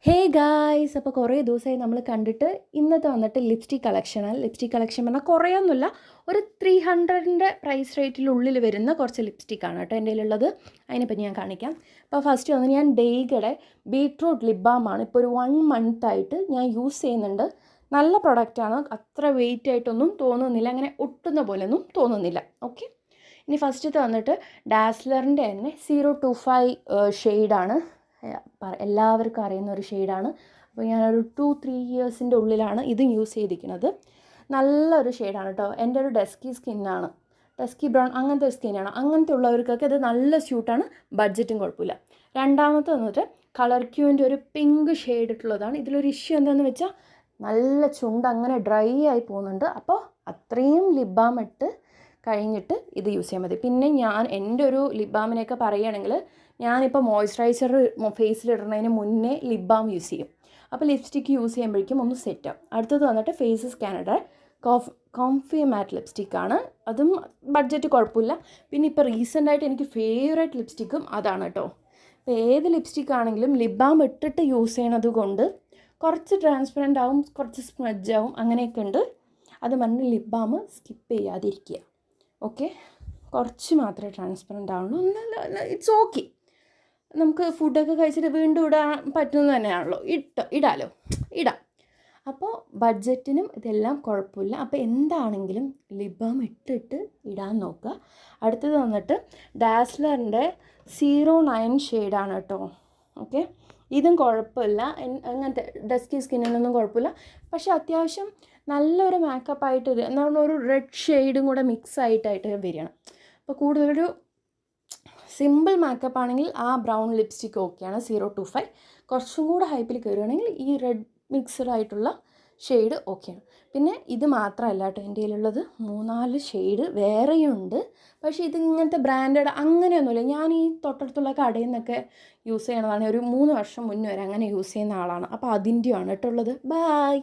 Hey guys, അപ്പോൾ കുറേ ദിവസമായി നമ്മൾ കണ്ടിട്ട് ഇന്നത്തെ വന്നിട്ട് ലിപ്സ്റ്റിക് കളക്ഷനാണ്. ലിപ്സ്റ്റിക് കളക്ഷൻ പറഞ്ഞാൽ കുറേയൊന്നുമില്ല, ഒരു 300ൻ്റെ പ്രൈസ് റേറ്റിനുള്ളിൽ വരുന്ന കുറച്ച് ലിപ്സ്റ്റിക്കാണ് കേട്ടോ എൻ്റെ കയ്യിലുള്ളത്. അതിനെപ്പറ്റി ഞാൻ കാണിക്കാം. അപ്പോൾ ഫസ്റ്റ് വന്ന് ഞാൻ ഡെയ്ഗയുടെ ബീട്രൂട്ട് ലിപ് ബാമാണ് ഇപ്പോൾ ഒരു 1 മന്തായിട്ട് ഞാൻ യൂസ് ചെയ്യുന്നുണ്ട്. നല്ല പ്രൊഡക്റ്റാണ്, അത്ര വെയിറ്റ് ആയിട്ടൊന്നും തോന്നുന്നില്ല, അങ്ങനെ ഒട്ടുന്ന പോലെയൊന്നും തോന്നുന്നില്ല. ഓക്കെ, ഇനി ഫസ്റ്റത്തെ വന്നിട്ട് ഡാസ്ലറിൻ്റെ തന്നെ 025 ഷെയ്ഡാണ്. എല്ലാവർക്കും അറിയുന്ന ഒരു ഷെയ്ഡാണ്. അപ്പോൾ ഞാനൊരു 2-3 ഇയേഴ്സിൻ്റെ ഉള്ളിലാണ് ഇത് യൂസ് ചെയ്തിരിക്കുന്നത്. നല്ലൊരു ഷെയ്ഡാണ് കേട്ടോ. എൻ്റെ ഒരു ഡസ്കി സ്കിന്നാണ്, ഡസ്കി ബ്രൗൺ അങ്ങനത്തെ ഒരു സ്കിന്നാണ്. അങ്ങനത്തെ ഉള്ളവർക്കൊക്കെ ഇത് നല്ല സ്യൂട്ടാണ്, ബഡ്ജറ്റും കുഴപ്പമില്ല. രണ്ടാമത്തെ വന്നിട്ട് കളർ ക്യൂവിൻ്റെ ഒരു പിങ്ക് ഷെയ്ഡ് ഇട്ടുള്ളതാണ്. ഇതിലൊരു ഇഷ്യൂ എന്താണെന്ന് വെച്ചാൽ നല്ല ചുണ്ട് അങ്ങനെ ഡ്രൈ ആയി പോകുന്നുണ്ട്. അപ്പോൾ അത്രയും ലിപ് ബാം ഇട്ട് കഴിഞ്ഞിട്ട് ഇത് യൂസ് ചെയ്യാൻ മതി. പിന്നെ ഞാൻ എൻ്റെ ഒരു ലിപ് ബാമിനെയൊക്കെ പറയുകയാണെങ്കിൽ ഞാനിപ്പോൾ മോയ്സ്ചറൈസർ ഫേസിലിടുന്നതിന് മുന്നേ ലിപ് ബാം യൂസ് ചെയ്യും. അപ്പോൾ ലിപ്സ്റ്റിക്ക് യൂസ് ചെയ്യുമ്പോഴേക്കും ഒന്ന് സെറ്റാവും. അടുത്തത് വന്നിട്ട് ഫേസസ് കാനഡയുടെ കോംഫി മാറ്റ് ലിപ്സ്റ്റിക്കാണ്. അതും ബഡ്ജറ്റ് കുഴപ്പമില്ല. പിന്നെ ഇപ്പോൾ റീസെൻ്റായിട്ട് എനിക്ക് ഫേവറേറ്റ് ലിപ്സ്റ്റിക്കും അതാണ് കേട്ടോ. ഇപ്പോൾ ഏത് ലിപ്സ്റ്റിക് ആണെങ്കിലും ലിപ് ബാം ഇട്ടിട്ട് യൂസ് ചെയ്യണത് കൊണ്ട് കുറച്ച് ട്രാൻസ്പെറൻ്റ് ആവും, കുറച്ച് സ്മഡ്ജ് ആവും, അങ്ങനെയൊക്കെ ഉണ്ട്. അത് പറഞ്ഞ് ലിപ് ബാം സ്കിപ്പ് ചെയ്യാതിരിക്കുക. ഓക്കെ, കുറച്ച് മാത്രമേ ട്രാൻസ്പെറൻ്റ് ആവുള്ളൂ. ഇറ്റ്സ് ഓക്കെ, നമുക്ക് ഫുഡൊക്കെ കഴിച്ചിട്ട് വീണ്ടും ഇടാൻ പറ്റുന്നത് തന്നെയാണല്ലോ, ഇടാം. അപ്പോൾ ബഡ്ജറ്റിനും ഇതെല്ലാം കുഴപ്പമില്ല. അപ്പോൾ എന്താണെങ്കിലും ലിപ് ബാം ഇട്ടിട്ട് ഇടാൻ നോക്കുക. അടുത്തത് വന്നിട്ട് ഡാസ്ലറിൻ്റെ 09 ഷെയ്ഡാണ് കേട്ടോ. ഓക്കെ, ഇതും കുഴപ്പമില്ല, അങ്ങനത്തെ ഡസ്കി സ്കിന്നിനൊന്നും കുഴപ്പമില്ല. പക്ഷേ അത്യാവശ്യം നല്ലൊരു മേക്കപ്പായിട്ട് എന്ന് പറഞ്ഞാൽ ഒരു റെഡ് ഷെയ്ഡും കൂടെ മിക്സ് ആയിട്ട് വരികയാണ്. അപ്പോൾ കൂടുതലൊരു സിമ്പിൾ മേക്കപ്പ് ആണെങ്കിൽ ആ ബ്രൗൺ ലിപ്സ്റ്റിക്ക് ഓക്കെയാണ്, 025. കുറച്ചും കൂടെ ഹൈപ്പിൽ കയറുകയാണെങ്കിൽ ഈ റെഡ് മിക്സഡ് ആയിട്ടുള്ള ഷെയ്ഡ് ഓക്കെയാണ്. പിന്നെ ഇത് മാത്രമല്ല കേട്ടോ എൻ്റെ കയ്യിലുള്ളത്, 3-4 ഷെയ്ഡ് വേറെയുണ്ട്. പക്ഷേ ഇത് ഇങ്ങനത്തെ ബ്രാൻഡഡ് അങ്ങനെയൊന്നുമില്ല. ഞാൻ ഈ തൊട്ടടുത്തുള്ള കടയിൽ നിന്നൊക്കെ യൂസ് ചെയ്യണതാണ്. ഒരു 3 വർഷം മുന്നേ വരെ അങ്ങനെ യൂസ് ചെയ്യുന്ന ആളാണ്. അപ്പോൾ അതിൻ്റെയാണ് കേട്ടോ ഉള്ളത്. ബൈ.